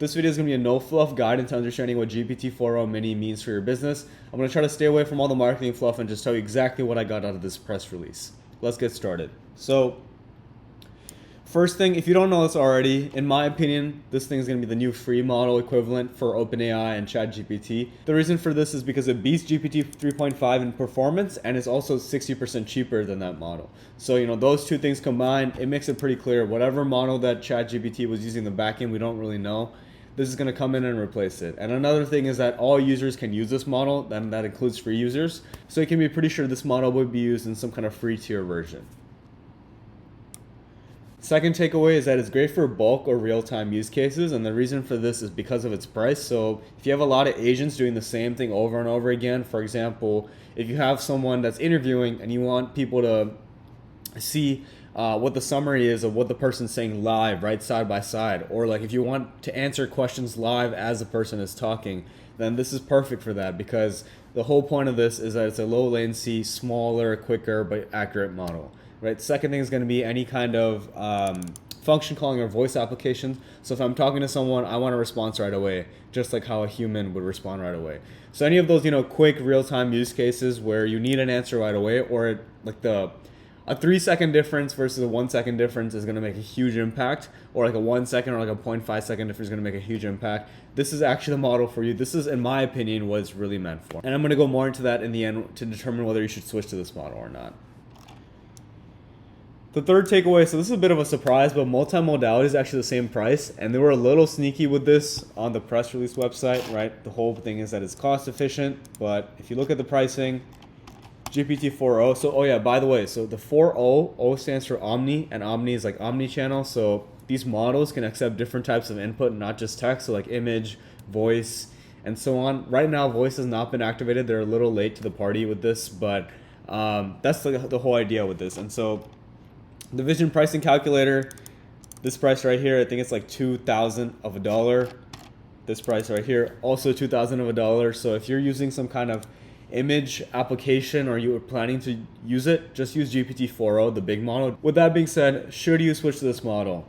This video is going to be a no-fluff guide into understanding what GPT-4o Mini means for your business. I'm going to try to stay away from all the marketing fluff and just tell you exactly what I got out of this press release. Let's get started. So, first thing, if you don't know this already, in my opinion, this thing is going to be the new free model equivalent for OpenAI and ChatGPT. The reason for this is because it beats GPT 3.5 in performance and is also 60% cheaper than that model. So, those two things combined, it makes it pretty clear. Whatever model that ChatGPT was using in the backend, we don't really know. This is going to come in and replace it. And another thing is that all users can use this model, and that includes free users. So you can be pretty sure this model would be used in some kind of free tier version. Second takeaway is that it's great for bulk or real-time use cases, and the reason for this is because of its price. So if you have a lot of agents doing the same thing over and over again, for example, if you have someone that's interviewing and you want people to see what the summary is of what the person's saying live, right, side by side, or like if you want to answer questions live as the person is talking, then this is perfect for that, because the whole point of this is that it's a low latency, smaller, quicker, but accurate model. Right. Second thing is going to be any kind of function calling or voice application. So if I'm talking to someone, I want a response right away, just like how a human would respond right away. So any of those, quick real-time use cases where you need an answer right away, or like a 3-second difference versus a 1-second difference is going to make a huge impact, or like a 1 second or like a 0.5 second difference is going to make a huge impact. This is actually the model for you. This is, in my opinion, what it's really meant for. And I'm going to go more into that in the end to determine whether you should switch to this model or not. The third takeaway, so this is a bit of a surprise, but multimodality is actually the same price, and they were a little sneaky with this on the press release website, right? The whole thing is that it's cost efficient, but if you look at the pricing, GPT-4o, so oh yeah, by the way, so the 4o, O stands for Omni, and Omni is like omni-channel, so these models can accept different types of input, not just text, so like image, voice, and so on. Right now, voice has not been activated. They're a little late to the party with this, but that's the whole idea with this. And so the vision pricing calculator, this price right here, I think it's like $2,000. This price right here, also $2,000. So if you're using some kind of image application or you are planning to use it, just use GPT-4o, the big model. With that being said, should you switch to this model?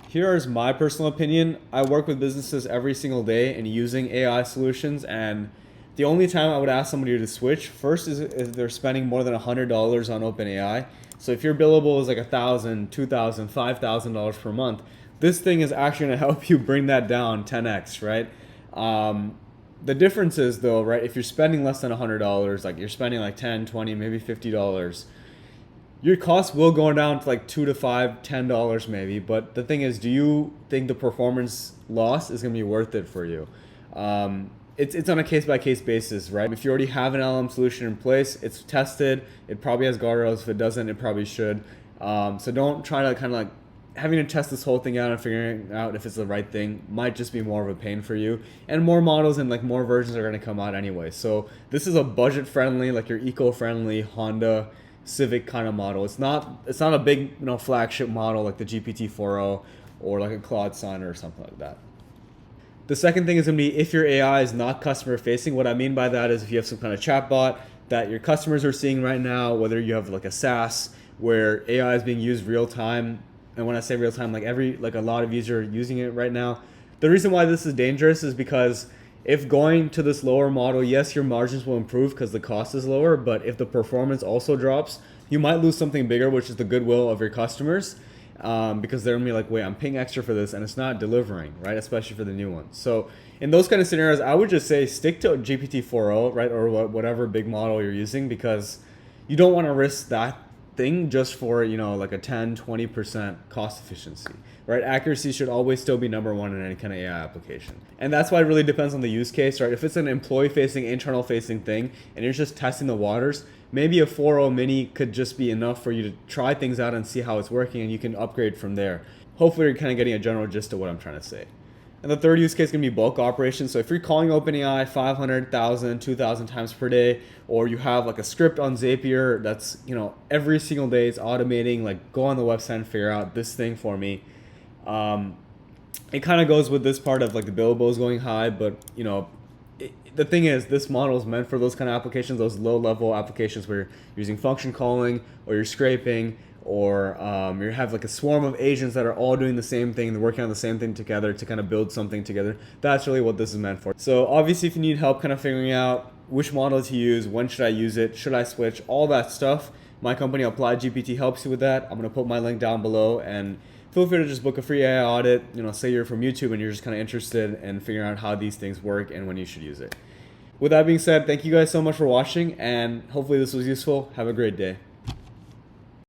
Here is my personal opinion. I work with businesses every single day and using AI solutions, and the only time I would ask somebody to switch first is if they're spending more than $100 on OpenAI. So if your billable is like $1,000, $2,000, $5,000 per month, this thing is actually going to help you bring that down 10x, right? The difference is though, right, if you're spending less than $100, like you're spending like $10, $20, maybe $50, your costs will go down to like $2 to $5, $10 maybe. But the thing is, do you think the performance loss is going to be worth it for you? It's on a case-by-case basis, right? If you already have an LM solution in place, it's tested, it probably has guardrails. If it doesn't, it probably should. So don't try to kind of like having to test this whole thing out and figuring out if it's the right thing might just be more of a pain for you. And more models and like more versions are going to come out anyway. So this is a budget-friendly, like your eco-friendly Honda Civic kind of model. It's not a big flagship model like the GPT-4o or like a Claude Sonnet or something like that. The second thing is going to be if your AI is not customer facing. What I mean by that is if you have some kind of chatbot that your customers are seeing right now, whether you have like a SaaS where AI is being used real time. And when I say real time, like a lot of users are using it right now. The reason why this is dangerous is because if going to this lower model, yes, your margins will improve because the cost is lower, but if the performance also drops, you might lose something bigger, which is the goodwill of your customers. Because they're gonna be like, wait, I'm paying extra for this and it's not delivering, right? Especially for the new ones. So in those kind of scenarios, I would just say stick to GPT-4o, right? Or whatever big model you're using, because you don't want to risk that thing just for, like a 10, 20% cost efficiency, right? Accuracy should always still be number one in any kind of AI application. And that's why it really depends on the use case, right? If it's an employee facing, internal facing thing, and you're just testing the waters, maybe a 4o mini could just be enough for you to try things out and see how it's working, and you can upgrade from there. Hopefully you're kind of getting a general gist of what I'm trying to say. And the third use case is going to be bulk operations. So if you're calling OpenAI 500, 1,000, 2,000 times per day, or you have like a script on Zapier that's, every single day it's automating, like go on the website and figure out this thing for me. It kind of goes with this part of like the billables going high, but the thing is, this model is meant for those kind of applications, those low-level applications where you're using function calling or you're scraping or you have like a swarm of agents that are all doing the same thing, they're working on the same thing together to kind of build something together. That's really what this is meant for. So obviously if you need help kind of figuring out which model to use, when should I use it, should I switch, all that stuff, my company Applied GPT helps you with that. I'm going to put my link down below, and feel free to just book a free AI audit. Say you're from YouTube and you're just kind of interested in figuring out how these things work and when you should use it. With that being said, thank you guys so much for watching, and hopefully this was useful. Have a great day.